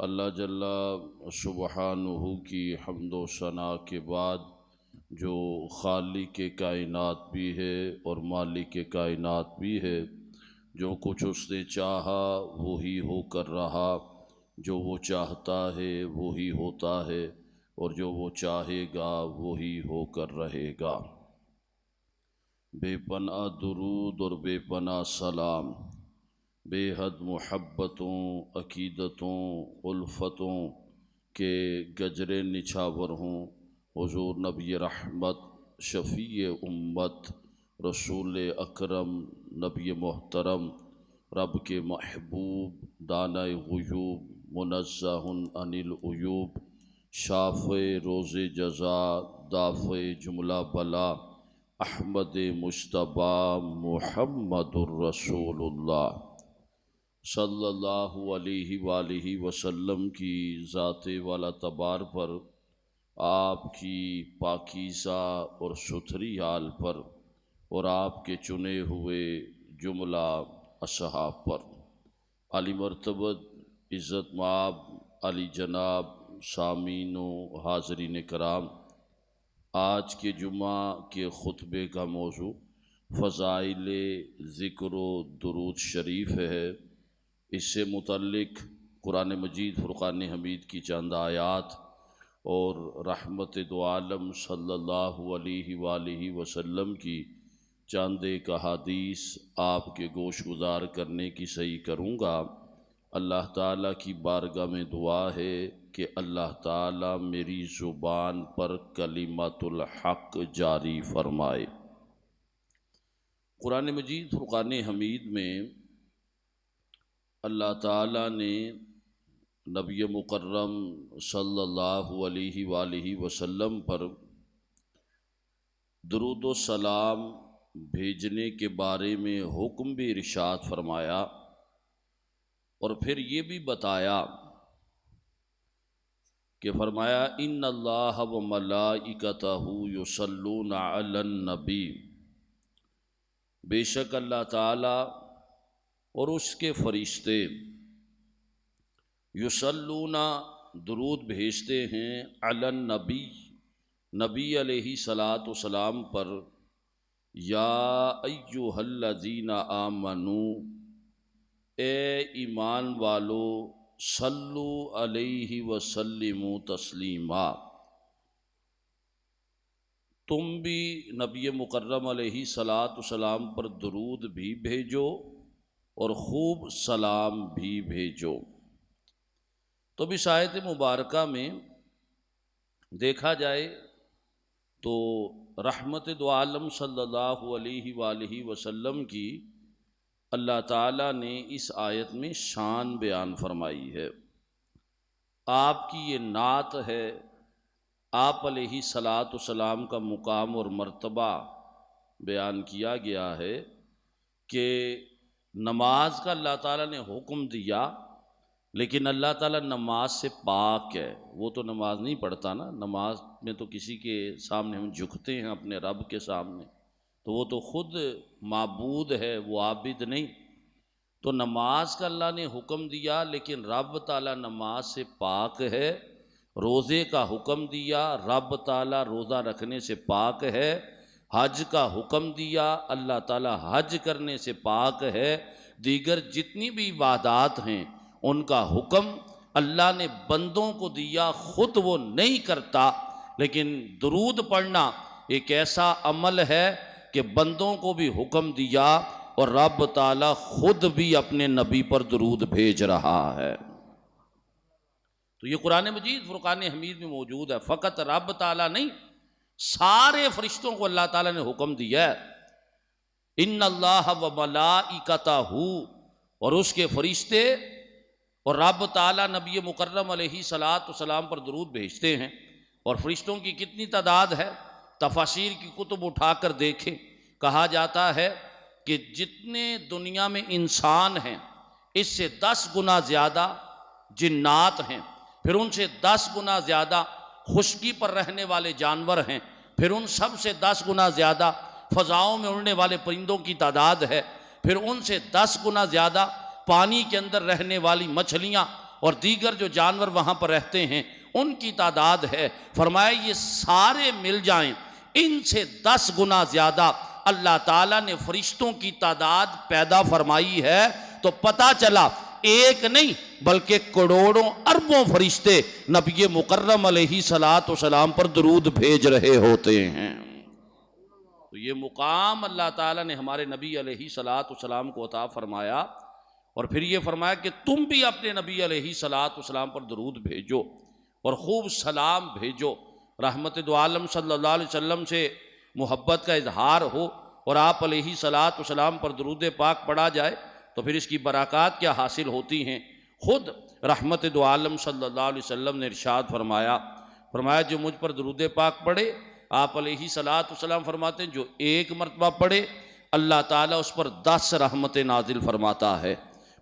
اللہ جل سبحانہ کی حمد و ثنا کے بعد جو خالق کائنات بھی ہے اور مالک کائنات بھی ہے، جو کچھ اس نے چاہا وہی ہو کر رہا، جو وہ چاہتا ہے وہی ہوتا ہے، اور جو وہ چاہے گا وہی ہو کر رہے گا۔ بے پناہ درود اور بے پناہ سلام، بے حد محبتوں، عقیدتوں، الفتوں کے گجرے نچھاور ہوں حضور نبی رحمت، شفیع امت، رسول اکرم، نبی محترم، رب کے محبوب، دانہ غیوب، منزہ عن العیوب، شافع روز جزا، دافع جملہ بلا، احمد مجتبیٰ محمد الرسول اللہ صلی اللہ علیہ وآلہ وسلم کی ذات والا تبار پر، آپ کی پاکیزہ اور ستھری حال پر، اور آپ کے چنے ہوئے جملہ اصحاب پر، علی مرتبت عزت مآب علی جناب سامعین و حاضرین کرام، آج کے جمعہ کے خطبے کا موضوع فضائل ذکر و درود شریف ہے۔ اس سے متعلق قرآن مجید فرقان حمید کی چند آیات اور رحمت دو عالم صلی اللہ علیہ وآلہ وسلم کی چند ایک احادیث آپ کے گوش گزار کرنے کی صحیح کروں گا۔ اللہ تعالیٰ کی بارگاہ میں دعا ہے کہ اللہ تعالیٰ میری زبان پر کلمۃ الحق جاری فرمائے۔ قرآن مجید فرقان حمید میں اللہ تعالیٰ نے نبی مکرم صلی اللہ علیہ وآلہ وسلم پر درود و سلام بھیجنے کے بارے میں حکم بھی ارشاد فرمایا، اور پھر یہ بھی بتایا کہ فرمایا ان اللہ و ملائکتہ یصلون علی النبی، بے شک اللہ تعالیٰ اور اس کے فرشتے یصلون درود بھیجتے ہیں علی النبی، نبی علیہ الصلاۃ والسلام پر، یا ایھا الذین آمنوا، اے ایمان والو، صلو علیہ وسلموا تسلیما، تم بھی نبی مکرم علیہ الصلاۃ والسلام پر درود بھی بھیجو اور خوب سلام بھی بھیجو۔ تو بھی آیت مبارکہ میں دیکھا جائے تو رحمت دو عالم صلی اللہ علیہ وآلہ وسلم کی اللہ تعالیٰ نے اس آیت میں شان بیان فرمائی ہے۔ آپ کی یہ نعت ہے، آپ علیہ الصلاۃ والسلام کا مقام اور مرتبہ بیان کیا گیا ہے کہ نماز کا اللہ تعالیٰ نے حکم دیا، لیکن اللہ تعالیٰ نماز سے پاک ہے۔ وہ تو نماز نہیں پڑھتا نا، نماز میں تو کسی کے سامنے ہم جھکتے ہیں، اپنے رب کے سامنے، تو وہ تو خود معبود ہے، وہ عابد نہیں۔ تو نماز کا اللہ نے حکم دیا، لیکن رب تعالیٰ نماز سے پاک ہے۔ روزے کا حکم دیا، رب تعالیٰ روزہ رکھنے سے پاک ہے۔ حج کا حکم دیا، اللہ تعالیٰ حج کرنے سے پاک ہے۔ دیگر جتنی بھی عبادات ہیں ان کا حکم اللہ نے بندوں کو دیا، خود وہ نہیں کرتا، لیکن درود پڑھنا ایک ایسا عمل ہے کہ بندوں کو بھی حکم دیا، اور رب تعالیٰ خود بھی اپنے نبی پر درود بھیج رہا ہے۔ تو یہ قرآن مجید فرقان حمید میں موجود ہے۔ فقط رب تعالیٰ نہیں، سارے فرشتوں کو اللہ تعالیٰ نے حکم دیا ہے، ان اللہ و ملائکتہ، اور اس کے فرشتے اور رب تعالیٰ نبی مکرم علیہ الصلاۃ والسلام پر درود بھیجتے ہیں۔ اور فرشتوں کی کتنی تعداد ہے؟ تفاسیر کی کتب اٹھا کر دیکھیں، کہا جاتا ہے کہ جتنے دنیا میں انسان ہیں اس سے 10 گنا زیادہ جنات ہیں، پھر ان سے 10 گنا زیادہ خشکی پر رہنے والے جانور ہیں، پھر ان سب سے 10 گنا زیادہ فضاؤں میں اڑنے والے پرندوں کی تعداد ہے، پھر ان سے 10 گنا زیادہ پانی کے اندر رہنے والی مچھلیاں اور دیگر جو جانور وہاں پر رہتے ہیں ان کی تعداد ہے، فرمایا یہ سارے مل جائیں ان سے 10 گنا زیادہ اللہ تعالیٰ نے فرشتوں کی تعداد پیدا فرمائی ہے، تو پتہ چلا ایک نہیں بلکہ کروڑوں اربوں فرشتے نبی مکرم علیہ السلام پر درود بھیج رہے ہوتے ہیں۔ تو یہ مقام اللہ تعالیٰ نے ہمارے نبی علیہ السلام کو عطا فرمایا، اور پھر یہ فرمایا کہ تم بھی اپنے نبی علیہ السلام پر درود بھیجو اور خوب سلام بھیجو، رحمت دو عالم صلی اللہ علیہ وسلم سے محبت کا اظہار ہو اور آپ علیہ السلام پر درود پاک پڑھا جائے تو پھر اس کی برکات کیا حاصل ہوتی ہیں۔ خود رحمت دو عالم صلی اللہ علیہ وسلم نے ارشاد فرمایا جو مجھ پر درود پاک پڑھے، آپ علیہ السلام فرماتے ہیں جو ایک مرتبہ پڑھے اللہ تعالیٰ اس پر 10 رحمتیں نازل فرماتا ہے،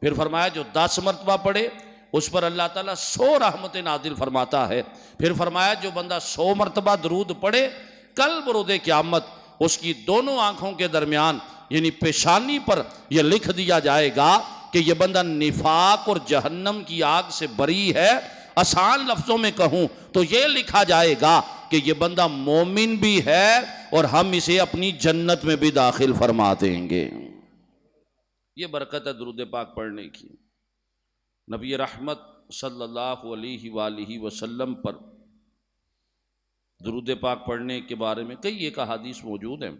پھر فرمایا جو 10 مرتبہ پڑھے اس پر اللہ تعالیٰ 100 رحمتیں نازل فرماتا ہے، پھر فرمایا جو بندہ 100 مرتبہ درود پڑھے کل بروز قیامت اس کی دونوں آنکھوں کے درمیان یعنی پیشانی پر یہ لکھ دیا جائے گا کہ یہ بندہ نفاق اور جہنم کی آگ سے بری ہے۔ آسان لفظوں میں کہوں تو یہ لکھا جائے گا کہ یہ بندہ مومن بھی ہے اور ہم اسے اپنی جنت میں بھی داخل فرما دیں گے۔ یہ برکت ہے درود پاک پڑھنے کی۔ نبی رحمت صلی اللہ علیہ وآلہ وسلم پر درود پاک پڑھنے کے بارے میں کئی ایک احادیث موجود ہیں۔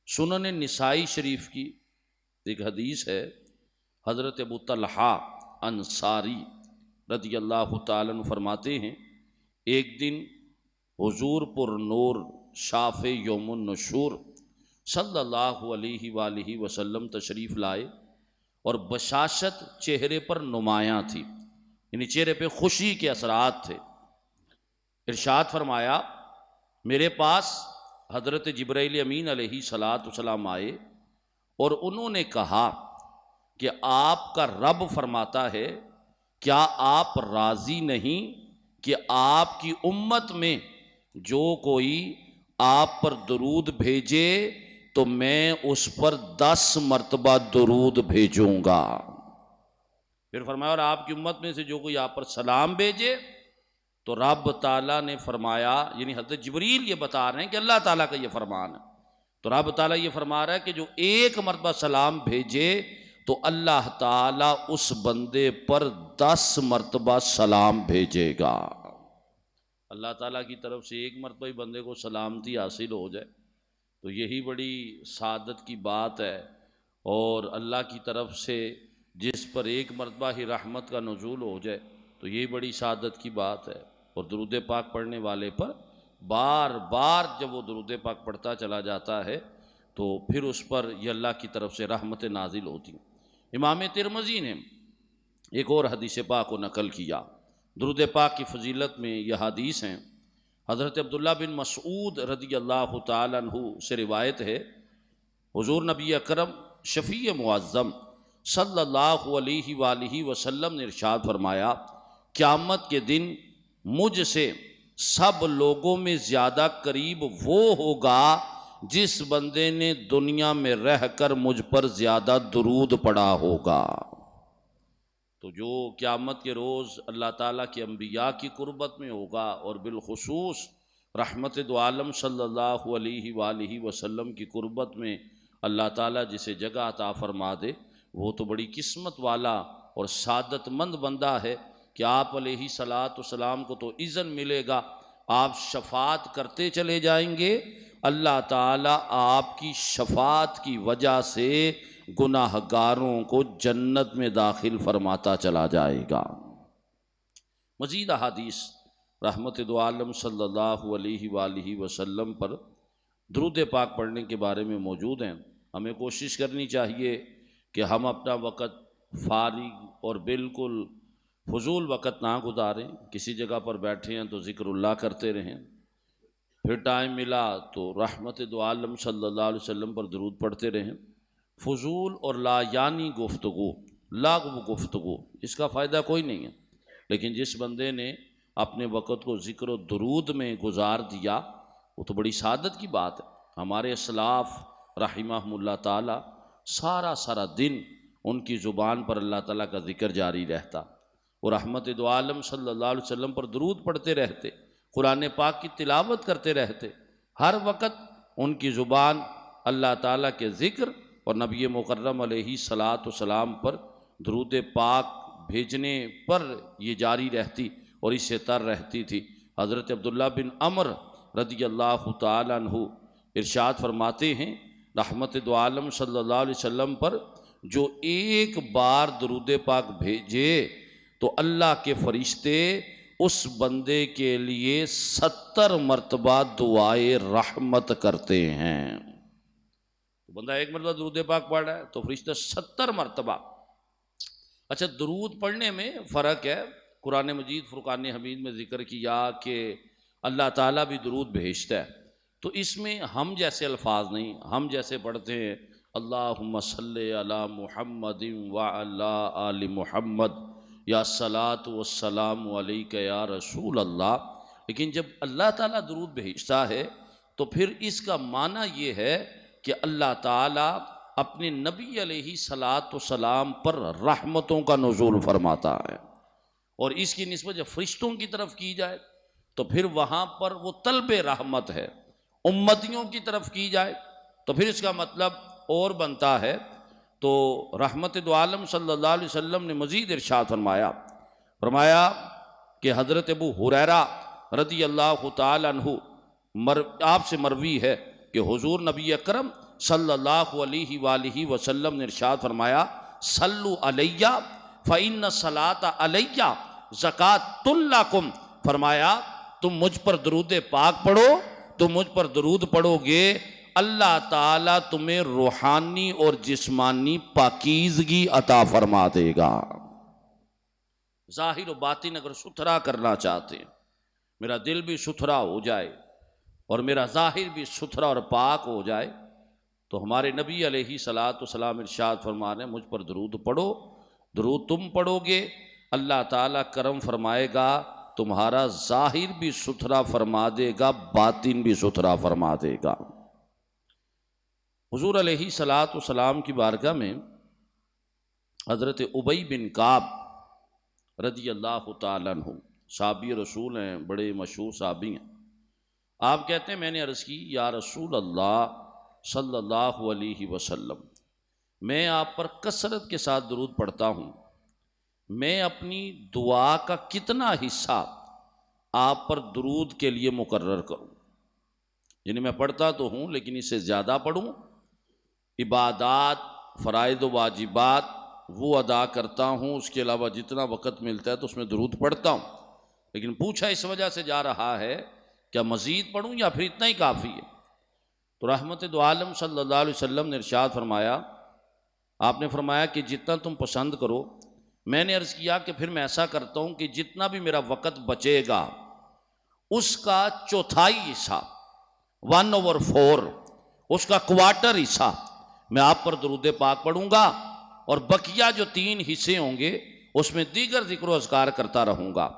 سنن نسائی شریف کی ایک حدیث ہے، حضرت ابو طلحہ انصاری رضی اللہ تعالیٰ عنہ فرماتے ہیں ایک دن حضور پر نور شاف یوم النشور صلی اللہ علیہ وآلہ وسلم تشریف لائے اور بشاشت چہرے پر نمایاں تھی، یعنی چہرے پہ خوشی کے اثرات تھے۔ ارشاد فرمایا میرے پاس حضرت جبرائیل امین علیہ السلام آئے اور انہوں نے کہا کہ آپ کا رب فرماتا ہے کیا آپ راضی نہیں کہ آپ کی امت میں جو کوئی آپ پر درود بھیجے تو میں اس پر 10 مرتبہ درود بھیجوں گا۔ پھر فرمایا اور آپ کی امت میں سے جو کوئی آپ پر سلام بھیجے تو رب تعالیٰ نے فرمایا، یعنی حضرت جبریل یہ بتا رہے ہیں کہ اللہ تعالیٰ کا یہ فرمان ہے، تو رب تعالیٰ یہ فرما رہا ہے کہ جو ایک مرتبہ سلام بھیجے تو اللہ تعالیٰ اس بندے پر 10 مرتبہ سلام بھیجے گا۔ اللہ تعالیٰ کی طرف سے ایک مرتبہ ہی بندے کو سلامتی حاصل ہو جائے تو یہی بڑی سعادت کی بات ہے، اور اللہ کی طرف سے جس پر ایک مرتبہ ہی رحمت کا نزول ہو جائے تو یہی بڑی سعادت کی بات ہے۔ اور درود پاک پڑھنے والے پر بار بار جب وہ درود پاک پڑھتا چلا جاتا ہے تو پھر اس پر یہ اللہ کی طرف سے رحمت نازل ہوتی ہیں۔ امام ترمذی نے ایک اور حدیث پاک کو نقل کیا، درود پاک کی فضیلت میں یہ حدیث ہیں، حضرت عبداللہ بن مسعود رضی اللہ تعالیٰ عنہ سے روایت ہے، حضور نبی اکرم شفیع معظم صلی اللہ علیہ وآلہ وسلم نے ارشاد فرمایا قیامت کے دن مجھ سے سب لوگوں میں زیادہ قریب وہ ہوگا جس بندے نے دنیا میں رہ کر مجھ پر زیادہ درود پڑھا ہوگا۔ تو جو قیامت کے روز اللہ تعالیٰ کے انبیاء کی قربت میں ہوگا اور بالخصوص رحمت دو عالم صلی اللہ علیہ وآلہ وسلم کی قربت میں اللہ تعالیٰ جسے جگہ عطا فرما دے وہ تو بڑی قسمت والا اور سعادت مند بندہ ہے کہ آپ علیہ السلام کو تو اذن ملے گا، آپ شفاعت کرتے چلے جائیں گے، اللہ تعالیٰ آپ کی شفاعت کی وجہ سے گناہ گاروں کو جنت میں داخل فرماتا چلا جائے گا۔ مزید احادیث رحمت دو عالم صلی اللہ علیہ وآلہ وسلم پر درود پاک پڑھنے کے بارے میں موجود ہیں۔ ہمیں کوشش کرنی چاہیے کہ ہم اپنا وقت فارغ اور بالکل فضول وقت نہ گزاریں، کسی جگہ پر بیٹھے ہیں تو ذکر اللہ کرتے رہیں، پھر ٹائم ملا تو رحمت دو عالم صلی اللہ علیہ وسلم پر درود پڑھتے رہیں۔ فضول اور لا یعنی گفتگو، لاغو گفتگو، اس کا فائدہ کوئی نہیں ہے، لیکن جس بندے نے اپنے وقت کو ذکر و درود میں گزار دیا وہ تو بڑی سعادت کی بات ہے۔ ہمارے اسلاف رحمہم اللہ تعالی سارا دن ان کی زبان پر اللہ تعالیٰ کا ذکر جاری رہتا، وہ رحمت دو عالم صلی اللہ علیہ وسلم پر درود پڑھتے رہتے، قرآن پاک کی تلاوت کرتے رہتے، ہر وقت ان کی زبان اللہ تعالیٰ کے ذکر اور نبی مکرم علیہ الصلاۃ والسلام پر درود پاک بھیجنے پر یہ جاری رہتی اور اس سے تر رہتی تھی۔ حضرت عبداللہ بن عمر رضی اللہ تعالیٰ عنہ ارشاد فرماتے ہیں، رحمت دو عالم صلی اللہ علیہ وسلم پر جو ایک بار درود پاک بھیجے تو اللہ کے فرشتے اس بندے کے لیے 70 مرتبہ دعائے رحمت کرتے ہیں۔ بندہ ایک مرتبہ درود پاک پڑھ رہا ہے تو فرشتہ 70 مرتبہ۔ اچھا، درود پڑھنے میں فرق ہے۔ قرآن مجید فرقان حمید میں ذکر کیا کہ اللہ تعالیٰ بھی درود بھیجتا ہے، تو اس میں ہم جیسے الفاظ نہیں، ہم جیسے پڑھتے ہیں اللہم صلی علی محمد وعلی آل محمد یا صلاۃ والسلام علیک یا رسول اللہ، لیکن جب اللہ تعالیٰ درود بھیجتا ہے تو پھر اس کا معنی یہ ہے کہ اللہ تعالیٰ اپنے نبی علیہ الصلاۃ والسلام پر رحمتوں کا نزول فرماتا ہے، اور اس کی نسبت جب فرشتوں کی طرف کی جائے تو پھر وہاں پر وہ طلب رحمت ہے، امتیوں کی طرف کی جائے تو پھر اس کا مطلب اور بنتا ہے۔ تو رحمت دو عالم صلی اللہ علیہ وسلم نے مزید ارشاد فرمایا کہ حضرت ابو ہریرہ رضی اللہ تعالی عنہ آپ سے مروی ہے کہ حضور نبی اکرم صلی اللہ علیہ وآلہ وسلم نے ارشاد فرمایا صلو علیہ فإن الصلاۃ علیہ زکوٰۃ لکم، فرمایا تم مجھ پر درود پاک پڑھو، تم مجھ پر درود پڑھو گے، اللہ تعالیٰ تمہیں روحانی اور جسمانی پاکیزگی عطا فرما دے گا۔ ظاہر و باطن اگر ستھرا کرنا چاہتے ہیں، میرا دل بھی ستھرا ہو جائے اور میرا ظاہر بھی ستھرا اور پاک ہو جائے، تو ہمارے نبی علیہ الصلاۃ والسلام ارشاد فرمانے مجھ پر درود پڑھو، درود تم پڑھو گے اللہ تعالیٰ کرم فرمائے گا، تمہارا ظاہر بھی ستھرا فرما دے گا، باطن بھی ستھرا فرما دے گا۔ حضور علیہ الصلاۃ والسلام کی بارگاہ میں حضرت ابی بن کعب رضی اللہ تعالیٰ عنہ صحابی رسول ہیں، بڑے مشہور صحابی ہیں۔ آپ کہتے ہیں میں نے عرض کی یا رسول اللہ صلی اللہ علیہ وسلم، میں آپ پر کثرت کے ساتھ درود پڑھتا ہوں، میں اپنی دعا کا کتنا حصہ آپ پر درود کے لیے مقرر کروں؟ یعنی میں پڑھتا تو ہوں لیکن اس سے زیادہ پڑھوں، عبادات فرائض و واجبات وہ ادا کرتا ہوں، اس کے علاوہ جتنا وقت ملتا ہے تو اس میں درود پڑھتا ہوں، لیکن پوچھا اس وجہ سے جا رہا ہے کیا مزید پڑھوں یا پھر اتنا ہی کافی ہے؟ تو رحمت دو عالم صلی اللہ علیہ وسلم نے ارشاد فرمایا، آپ نے فرمایا کہ جتنا تم پسند کرو۔ میں نے عرض کیا کہ پھر میں ایسا کرتا ہوں کہ جتنا بھی میرا وقت بچے گا اس کا چوتھائی حصہ 1/4، اس کا کوارٹر حصہ میں آپ پر درود پاک پڑھوں گا، اور بقیہ جو 3 حصے ہوں گے اس میں دیگر ذکر و اذکار کرتا رہوں گا۔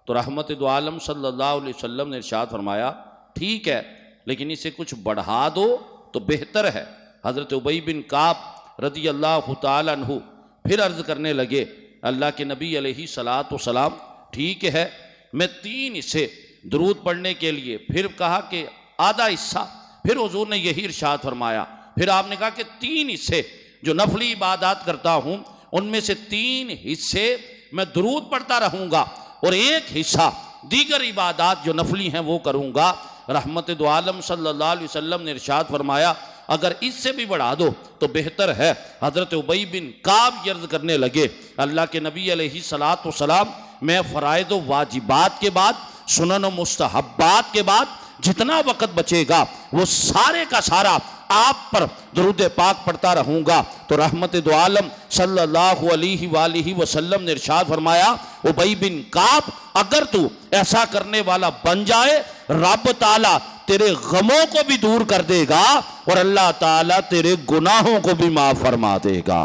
تو رحمت دو عالم صلی اللہ علیہ وسلم نے ارشاد فرمایا ٹھیک ہے، لیکن اسے کچھ بڑھا دو تو بہتر ہے۔ حضرت ابی بن کعب رضی اللہ تعالی عنہ پھر عرض کرنے لگے اللہ کے نبی علیہ الصلاۃ والسلام ٹھیک ہے، میں 3 حصے درود پڑھنے کے لیے، پھر کہا کہ آدھا حصہ، پھر حضور نے یہی ارشاد فرمایا، پھر آپ نے کہا کہ 3 حصے جو نفلی عبادات کرتا ہوں ان میں سے 3 حصے میں درود پڑھتا رہوں گا اور 1 حصہ دیگر عبادات جو نفلی ہیں وہ کروں گا۔ رحمت دو عالم صلی اللہ علیہ وسلم نے ارشاد فرمایا اگر اس سے بھی بڑھا دو تو بہتر ہے۔ حضرت ابی بن کعب عرض کرنے لگے اللہ کے نبی علیہ الصلاۃ والسلام، میں فرائض و واجبات کے بعد، سنن و مستحبات کے بعد جتنا وقت بچے گا وہ سارے کا سارا آپ پر درود پاک پڑھتا رہوں گا۔ تو رحمت دو عالم صلی اللہ علیہ وآلہ وسلم نے ارشاد فرمایا ابی بن کعب اگر تو ایسا کرنے والا بن جائے رب تعالیٰ تیرے غموں کو بھی دور کر دے گا اور اللہ تعالیٰ تیرے گناہوں کو بھی معاف فرما دے گا۔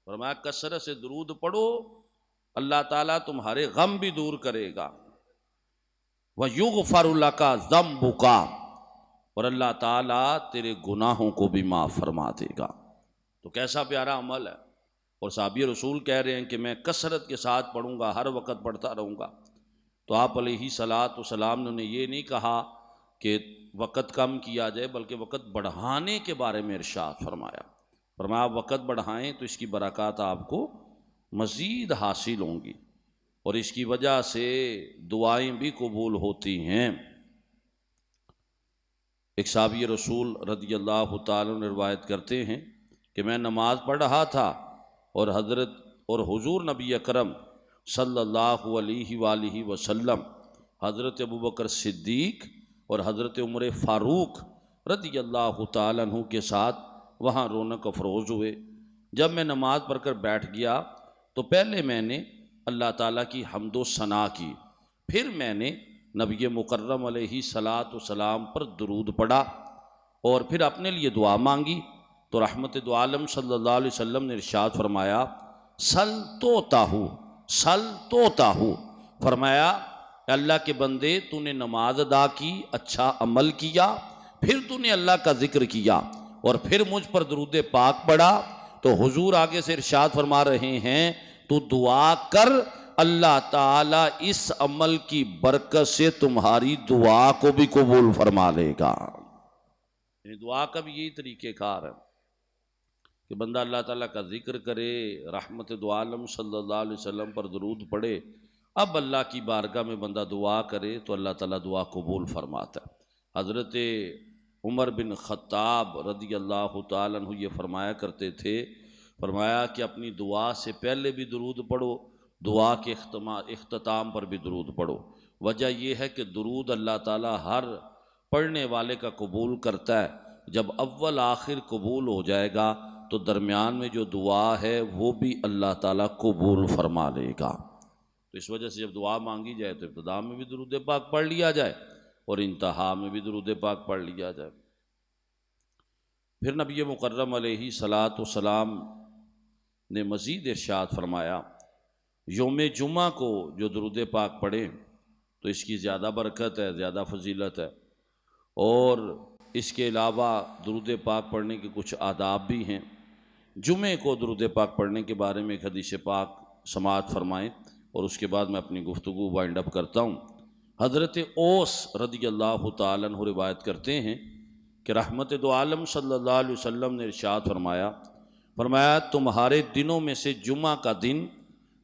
فرمایا کثرت سے درود پڑھو، اللہ تعالیٰ تمہارے غم بھی دور کرے گا۔ وَيُغْفَرُ لَكَ ذَنْبُكَ، اور اللہ تعالیٰ تیرے گناہوں کو بھی معاف فرما دے گا۔ تو کیسا پیارا عمل ہے، اور صحابی رسول کہہ رہے ہیں کہ میں کثرت کے ساتھ پڑھوں گا، ہر وقت پڑھتا رہوں گا۔ تو آپ علیہ الصلاۃ والسلام نے یہ نہیں کہا کہ وقت کم کیا جائے، بلکہ وقت بڑھانے کے بارے میں ارشاد فرمایا۔ فرمایا وقت بڑھائیں تو اس کی برکات آپ کو مزید حاصل ہوں گی، اور اس کی وجہ سے دعائیں بھی قبول ہوتی ہیں۔ ایک صحابی رسول رضی اللہ تعالیٰ عنہ روایت کرتے ہیں کہ میں نماز پڑھ رہا تھا اور حضور نبی اکرم صلی اللہ علیہ وآلہ وسلم، حضرت ابوبکر صدیق اور حضرت عمر فاروق رضی اللہ تعالیٰ عنہ کے ساتھ وہاں رونق افروز ہوئے۔ جب میں نماز پڑھ کر بیٹھ گیا تو پہلے میں نے اللہ تعالیٰ کی حمد و ثنا کی، پھر میں نے نبی مکرم علیہ الصلاۃ والسلام پر درود پڑھا، اور پھر اپنے لیے دعا مانگی۔ تو رحمت دو عالم صلی اللہ علیہ وسلم نے ارشاد فرمایا سل توتا ہو، فرمایا کہ اللہ کے بندے تو نے نماز ادا کی، اچھا عمل کیا، پھر تو نے اللہ کا ذکر کیا، اور پھر مجھ پر درود پاک پڑھا، تو حضور آگے سے ارشاد فرما رہے ہیں تو دعا کر، اللہ تعالیٰ اس عمل کی برکت سے تمہاری دعا کو بھی قبول فرما لے گا۔ یعنی دعا کا بھی یہی طریقہ کار ہے کہ بندہ اللہ تعالیٰ کا ذکر کرے، رحمت دو عالم صلی اللہ علیہ وسلم پر درود پڑھے، اب اللہ کی بارگاہ میں بندہ دعا کرے تو اللہ تعالیٰ دعا قبول فرماتا ہے۔ حضرت عمر بن خطاب رضی اللہ تعالیٰ عنہ یہ فرمایا کرتے تھے، فرمایا کہ اپنی دعا سے پہلے بھی درود پڑھو، دعا کے اختتام پر بھی درود پڑھو۔ وجہ یہ ہے کہ درود اللہ تعالیٰ ہر پڑھنے والے کا قبول کرتا ہے، جب اول آخر قبول ہو جائے گا تو درمیان میں جو دعا ہے وہ بھی اللہ تعالیٰ قبول فرما لے گا۔ تو اس وجہ سے جب دعا مانگی جائے تو ابتدا میں بھی درود پاک پڑھ لیا جائے اور انتہا میں بھی درود پاک پڑھ لیا جائے۔ پھر نبی مکرم علیہ الصلاۃ والسلام نے مزید ارشاد فرمایا یوم جمعہ کو جو درود پاک پڑھیں تو اس کی زیادہ برکت ہے، زیادہ فضیلت ہے، اور اس کے علاوہ درود پاک پڑھنے کے کچھ آداب بھی ہیں۔ جمعے کو درود پاک پڑھنے کے بارے میں ایک حدیث پاک سماعت فرمائیں، اور اس کے بعد میں اپنی گفتگو وائنڈ اپ کرتا ہوں۔ حضرت اوس رضی اللہ تعالیٰ عنہ روایت کرتے ہیں کہ رحمت دو عالم صلی اللہ علیہ وسلم نے ارشاد فرمایا تمہارے دنوں میں سے جمعہ کا دن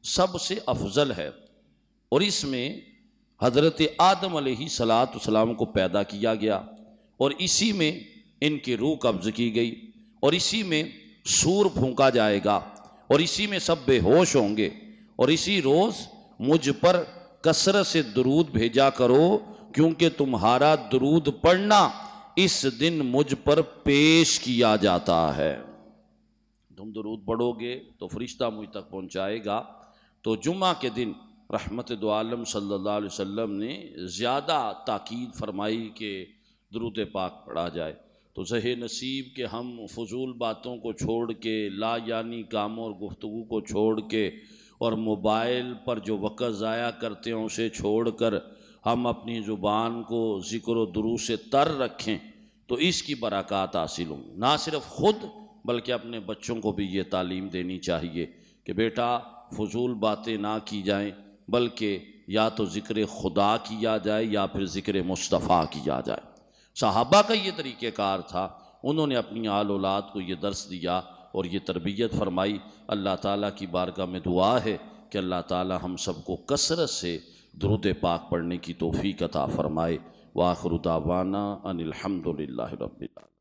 سب سے افضل ہے، اور اس میں حضرت آدم علیہ السلام کو پیدا کیا گیا، اور اسی میں ان کی روح قبض کی گئی، اور اسی میں سور پھونکا جائے گا، اور اسی میں سب بے ہوش ہوں گے، اور اسی روز مجھ پر کثرت سے درود بھیجا کرو، کیونکہ تمہارا درود پڑھنا اس دن مجھ پر پیش کیا جاتا ہے۔ تم درود پڑھو گے تو فرشتہ مجھ تک پہنچائے گا۔ تو جمعہ کے دن رحمت دو عالم صلی اللہ علیہ وسلم نے زیادہ تاکید فرمائی کہ درود پاک پڑھا جائے۔ تو زہ نصیب کہ ہم فضول باتوں کو چھوڑ کے، لا یعنی کاموں اور گفتگو کو چھوڑ کے، اور موبائل پر جو وقت ضائع کرتے ہیں اسے چھوڑ کر ہم اپنی زبان کو ذکر و درود سے تر رکھیں تو اس کی برکات حاصل ہوں۔ نہ صرف خود بلکہ اپنے بچوں کو بھی یہ تعلیم دینی چاہیے کہ بیٹا فضول باتیں نہ کی جائیں، بلکہ یا تو ذکر خدا کیا جائے یا پھر ذکر مصطفیٰ کیا جائے۔ صحابہ کا یہ طریقہ کار تھا، انہوں نے اپنی آل اولاد کو یہ درس دیا اور یہ تربیت فرمائی۔ اللہ تعالیٰ کی بارگاہ میں دعا ہے کہ اللہ تعالیٰ ہم سب کو کثرت سے درود پاک پڑھنے کی توفیق عطا فرمائے۔ وآخر دعوانا ان الحمد للہ رب العالمین۔